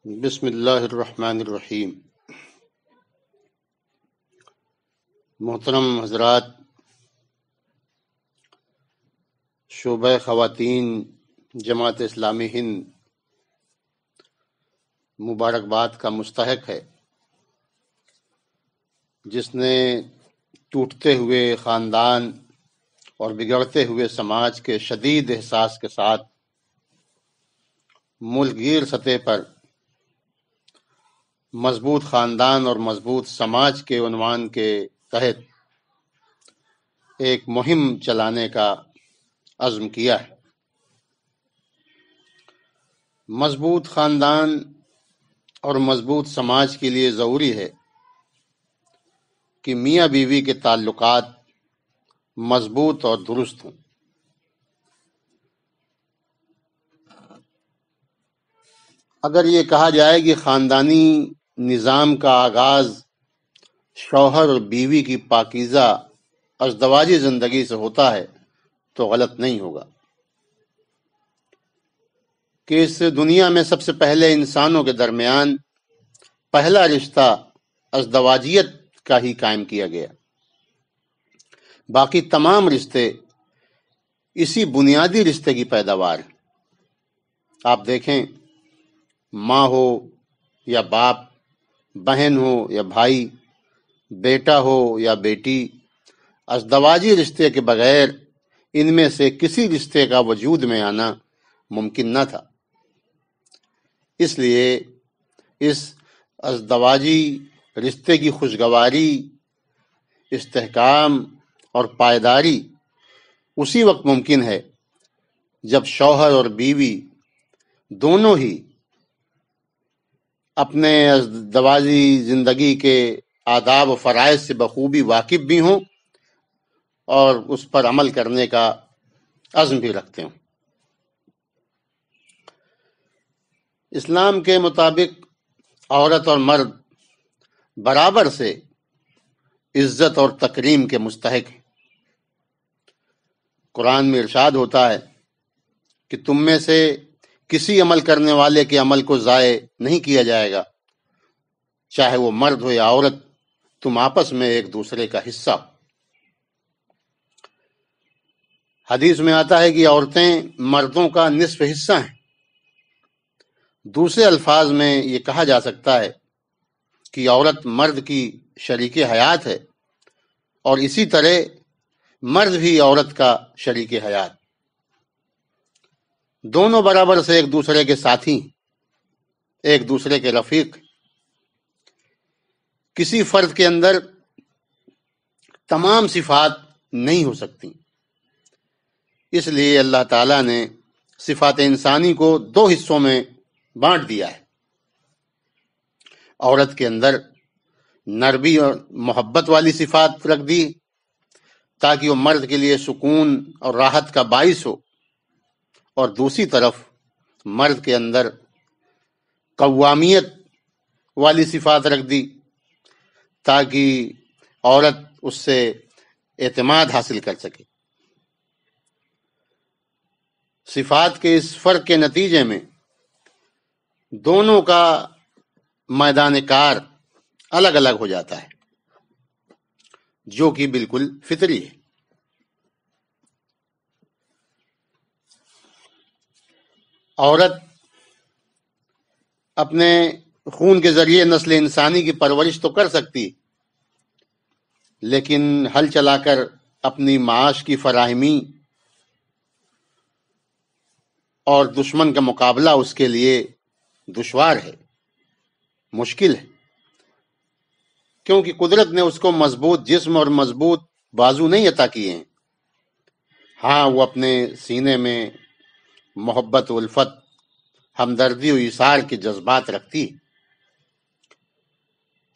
بسم اللہ الرحمن الرحیم۔ محترم حضرات، شعبہ خواتین جماعت اسلامی ہند مبارکباد کا مستحق ہے، جس نے ٹوٹتے ہوئے خاندان اور بگڑتے ہوئے سماج کے شدید احساس کے ساتھ ملک گیر سطح پر مضبوط خاندان اور مضبوط سماج کے عنوان کے تحت ایک مہم چلانے کا عزم کیا ہے۔ مضبوط خاندان اور مضبوط سماج کے لیے ضروری ہے کہ میاں بیوی کے تعلقات مضبوط اور درست ہوں۔ اگر یہ کہا جائے کہ خاندانی نظام کا آغاز شوہر اور بیوی کی پاکیزہ ازدواجی زندگی سے ہوتا ہے تو غلط نہیں ہوگا، کہ اس دنیا میں سب سے پہلے انسانوں کے درمیان پہلا رشتہ ازدواجیت کا ہی قائم کیا گیا۔ باقی تمام رشتے اسی بنیادی رشتے کی پیداوار ہیں۔ آپ دیکھیں، ماں ہو یا باپ، بہن ہو یا بھائی، بیٹا ہو یا بیٹی، ازدواجی رشتے کے بغیر ان میں سے کسی رشتے کا وجود میں آنا ممکن نہ تھا۔ اس لیے اس ازدواجی رشتے کی خوشگواری، استحکام اور پائیداری اسی وقت ممکن ہے جب شوہر اور بیوی دونوں ہی اپنے ازدواجی زندگی کے آداب و فرائض سے بخوبی واقف بھی ہوں اور اس پر عمل کرنے کا عزم بھی رکھتے ہوں۔ اسلام کے مطابق عورت اور مرد برابر سے عزت اور تکریم کے مستحق ہیں۔ قرآن میں ارشاد ہوتا ہے کہ تم میں سے کسی عمل کرنے والے کے عمل کو ضائع نہیں کیا جائے گا، چاہے وہ مرد ہو یا عورت، تم آپس میں ایک دوسرے کا حصہ ہو۔ حدیث میں آتا ہے کہ عورتیں مردوں کا نصف حصہ ہیں۔ دوسرے الفاظ میں یہ کہا جا سکتا ہے کہ عورت مرد کی شریک حیات ہے، اور اسی طرح مرد بھی عورت کا شریک حیات۔ دونوں برابر سے ایک دوسرے کے ساتھی، ایک دوسرے کے رفیق۔ کسی فرد کے اندر تمام صفات نہیں ہو سکتی، اس لیے اللہ تعالیٰ نے صفات انسانی کو دو حصوں میں بانٹ دیا ہے۔ عورت کے اندر نرمی اور محبت والی صفات رکھ دی تاکہ وہ مرد کے لیے سکون اور راحت کا باعث ہو، اور دوسری طرف مرد کے اندر قوامیت والی صفات رکھ دی تاکہ عورت اس سے اعتماد حاصل کر سکے۔ صفات کے اس فرق کے نتیجے میں دونوں کا میدان کار الگ الگ ہو جاتا ہے، جو کہ بالکل فطری ہے۔ عورت اپنے خون کے ذریعے نسل انسانی کی پرورش تو کر سکتی، لیکن ہل چلا کر اپنی معاش کی فراہمی اور دشمن کا مقابلہ اس کے لیے دشوار ہے، مشکل ہے، کیونکہ قدرت نے اس کو مضبوط جسم اور مضبوط بازو نہیں عطا کیے ہیں۔ ہاں، وہ اپنے سینے میں محبت و الفت، ہمدردی و ایثار کے جذبات رکھتی،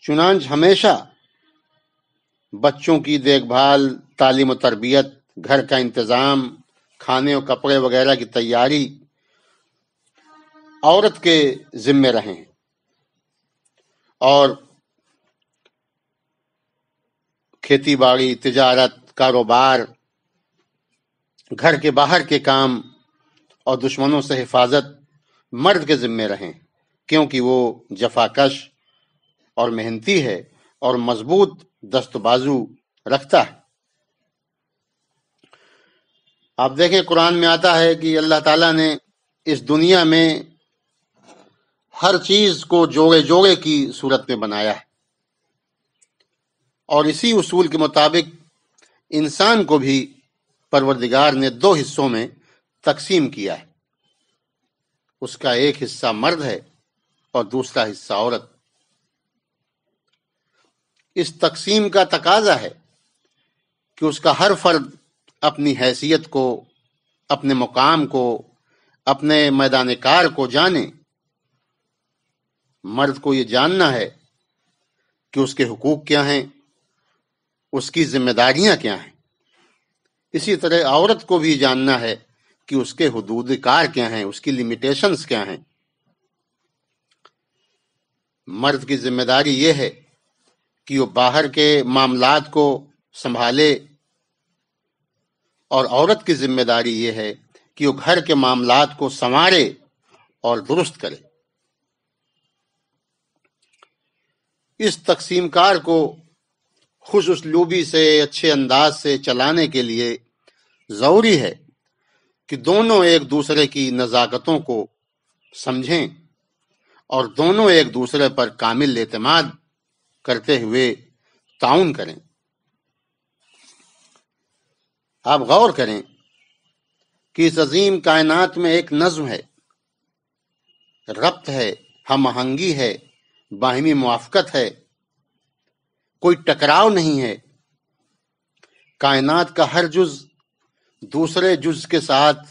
چنانچہ ہمیشہ بچوں کی دیکھ بھال، تعلیم و تربیت، گھر کا انتظام، کھانے و کپڑے وغیرہ کی تیاری عورت کے ذمے رہیں، اور کھیتی باڑی، تجارت، کاروبار، گھر کے باہر کے کام اور دشمنوں سے حفاظت مرد کے ذمے رہیں۔ کیونکہ وہ جفاکش اور محنتی ہے اور مضبوط دست بازو رکھتا ہے۔ آپ دیکھیں قرآن میں آتا ہے کہ اللہ تعالیٰ نے اس دنیا میں ہر چیز کو جوڑے جوڑے کی صورت میں بنایا ہے، اور اسی اصول کے مطابق انسان کو بھی پروردگار نے 2 حصوں میں تقسیم کیا ہے۔ اس کا ایک حصہ مرد ہے اور دوسرا حصہ عورت۔ اس تقسیم کا تقاضا ہے کہ اس کا ہر فرد اپنی حیثیت کو، اپنے مقام کو، اپنے میدان کار کو جانے۔ مرد کو یہ جاننا ہے کہ اس کے حقوق کیا ہیں، اس کی ذمہ داریاں کیا ہیں۔ اسی طرح عورت کو بھی جاننا ہے کہ اس کے حدود کار کیا ہیں، اس کی لمیٹیشنز کیا ہیں۔ مرد کی ذمہ داری یہ ہے کہ وہ باہر کے معاملات کو سنبھالے، اور عورت کی ذمہ داری یہ ہے کہ وہ گھر کے معاملات کو سنوارے اور درست کرے۔ اس تقسیم کار کو خوش اسلوبی سے، اچھے انداز سے چلانے کے لیے ضروری ہے کہ دونوں ایک دوسرے کی نزاکتوں کو سمجھیں اور دونوں ایک دوسرے پر کامل اعتماد کرتے ہوئے تعاون کریں۔ آپ غور کریں کہ اس عظیم کائنات میں ایک نظم ہے، ربط ہے، ہم آہنگی ہے، باہمی موافقت ہے، کوئی ٹکراؤ نہیں ہے۔ کائنات کا ہر جز دوسرے جز کے ساتھ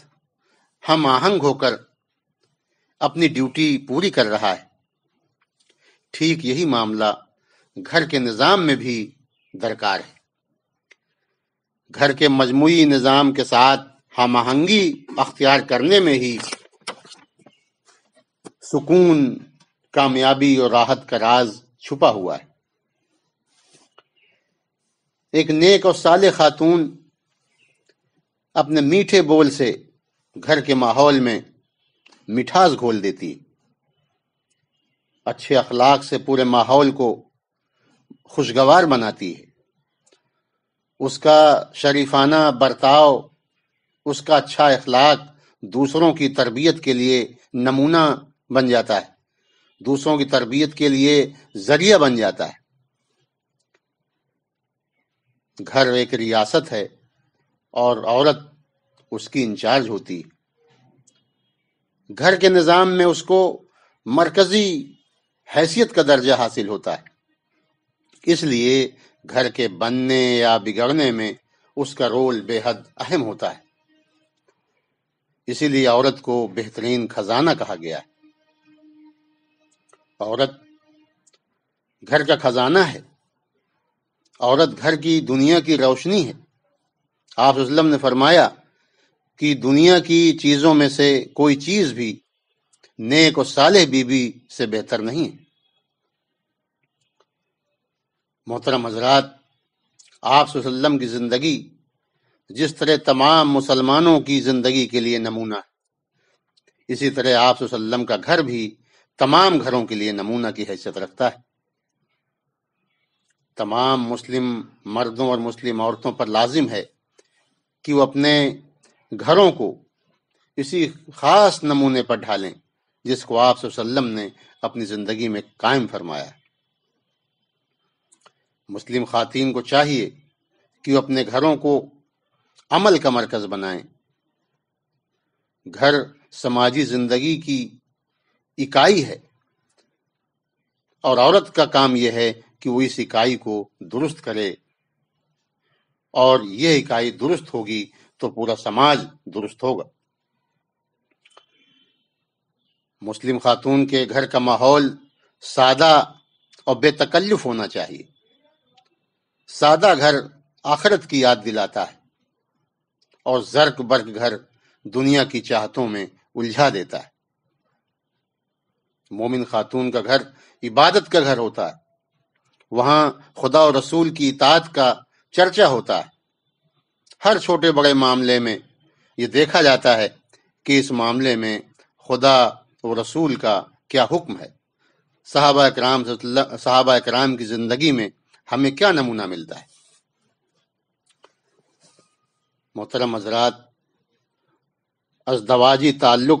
ہم آہنگ ہو کر اپنی ڈیوٹی پوری کر رہا ہے۔ ٹھیک یہی معاملہ گھر کے نظام میں بھی درکار ہے۔ گھر کے مجموعی نظام کے ساتھ ہم آہنگی اختیار کرنے میں ہی سکون، کامیابی اور راحت کا راز چھپا ہوا ہے۔ ایک نیک اور صالح خاتون اپنے میٹھے بول سے گھر کے ماحول میں مٹھاس گھول دیتی ہے، اچھے اخلاق سے پورے ماحول کو خوشگوار بناتی ہے۔ اس کا شریفانہ برتاؤ، اس کا اچھا اخلاق دوسروں کی تربیت کے لیے نمونہ بن جاتا ہے، دوسروں کی تربیت کے لیے ذریعہ بن جاتا ہے۔ گھر ایک ریاست ہے اور عورت اس کی انچارج ہوتی ہے۔ گھر کے نظام میں اس کو مرکزی حیثیت کا درجہ حاصل ہوتا ہے، اس لیے گھر کے بننے یا بگڑنے میں اس کا رول بے حد اہم ہوتا ہے۔ اسی لیے عورت کو بہترین خزانہ کہا گیا ہے۔ عورت گھر کا خزانہ ہے، عورت گھر کی دنیا کی روشنی ہے۔ آپ صلی اللہ علیہ وسلم نے فرمایا کہ دنیا کی چیزوں میں سے کوئی چیز بھی نیک اور صالح بیوی سے بہتر نہیں ہے۔ محترم حضرات، آپ صلی اللہ علیہ وسلم کی زندگی جس طرح تمام مسلمانوں کی زندگی کے لیے نمونہ ہے، اسی طرح آپ صلی اللہ علیہ وسلم کا گھر بھی تمام گھروں کے لیے نمونہ کی حیثیت رکھتا ہے۔ تمام مسلم مردوں اور مسلم عورتوں پر لازم ہے کہ وہ اپنے گھروں کو اسی خاص نمونے پر ڈھالیں جس کو آپ صلی اللہ علیہ وسلم نے اپنی زندگی میں قائم فرمایا ہے۔ مسلم خواتین کو چاہیے کہ وہ اپنے گھروں کو عمل کا مرکز بنائیں۔ گھر سماجی زندگی کی اکائی ہے، اور عورت کا کام یہ ہے کہ وہ اس اکائی کو درست کرے، اور یہ اکائی درست ہوگی تو پورا سماج درست ہوگا۔ مسلم خاتون کے گھر کا ماحول سادہ اور بے تکلف ہونا چاہیے۔ سادہ گھر آخرت کی یاد دلاتا ہے، اور زرق برق گھر دنیا کی چاہتوں میں الجھا دیتا ہے۔ مومن خاتون کا گھر عبادت کا گھر ہوتا ہے، وہاں خدا اور رسول کی اطاعت کا چرچا ہوتا ہے۔ ہر چھوٹے بڑے معاملے میں یہ دیکھا جاتا ہے کہ اس معاملے میں خدا و رسول کا کیا حکم ہے؟ صحابہ کرام کی زندگی میں ہمیں کیا نمونہ ملتا ہے؟ محترم حضرات، ازدواجی تعلق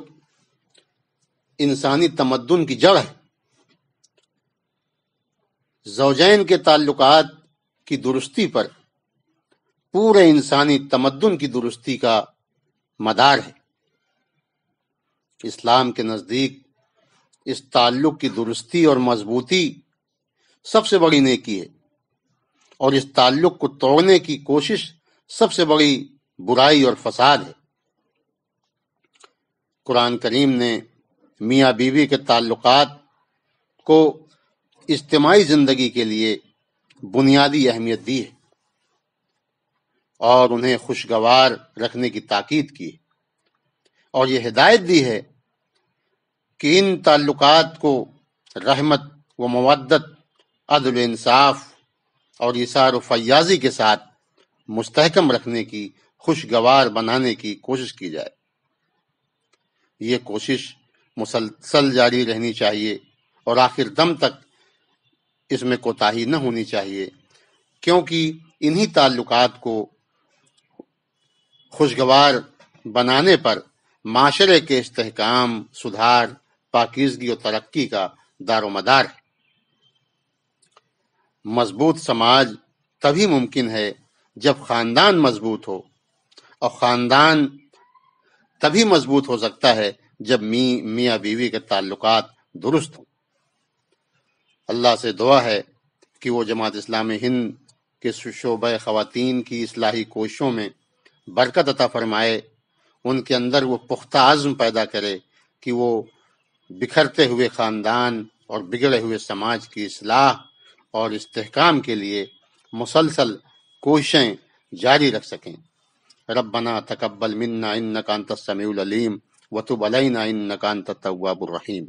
انسانی تمدن کی جڑ ہے۔ زوجین کے تعلقات کی درستی پر پورے انسانی تمدن کی درستی کا مدار ہے۔ اسلام کے نزدیک اس تعلق کی درستی اور مضبوطی سب سے بڑی نیکی ہے، اور اس تعلق کو توڑنے کی کوشش سب سے بڑی برائی اور فساد ہے۔ قرآن کریم نے میاں بیوی کے تعلقات کو اجتماعی زندگی کے لیے بنیادی اہمیت دی ہے اور انہیں خوشگوار رکھنے کی تاکید کی ہے، اور یہ ہدایت دی ہے کہ ان تعلقات کو رحمت و مودت، عدل و انصاف اور ایثار و فیاضی کے ساتھ مستحکم رکھنے کی، خوشگوار بنانے کی کوشش کی جائے۔ یہ کوشش مسلسل جاری رہنی چاہیے اور آخر دم تک اس میں کوتاہی نہ ہونی چاہیے، کیونکہ انہی تعلقات کو خوشگوار بنانے پر معاشرے کے استحکام، سدھار، پاکیزگی اور ترقی کا دار و مدار ہے۔ مضبوط سماج تبھی ممکن ہے جب خاندان مضبوط ہو، اور خاندان تبھی مضبوط ہو سکتا ہے جب میاں بیوی کے تعلقات درست ہوں۔ اللہ سے دعا ہے کہ وہ جماعت اسلامی ہند کے شعبہ خواتین کی اصلاحی کوششوں میں برکت عطا فرمائے، ان کے اندر وہ پختہ عزم پیدا کرے کہ وہ بکھرتے ہوئے خاندان اور بگڑے ہوئے سماج کی اصلاح اور استحکام کے لیے مسلسل کوششیں جاری رکھ سکیں۔ ربنا تقبل منا انک انت السمیع العلیم وتب علینا انک انت التواب الرحیم۔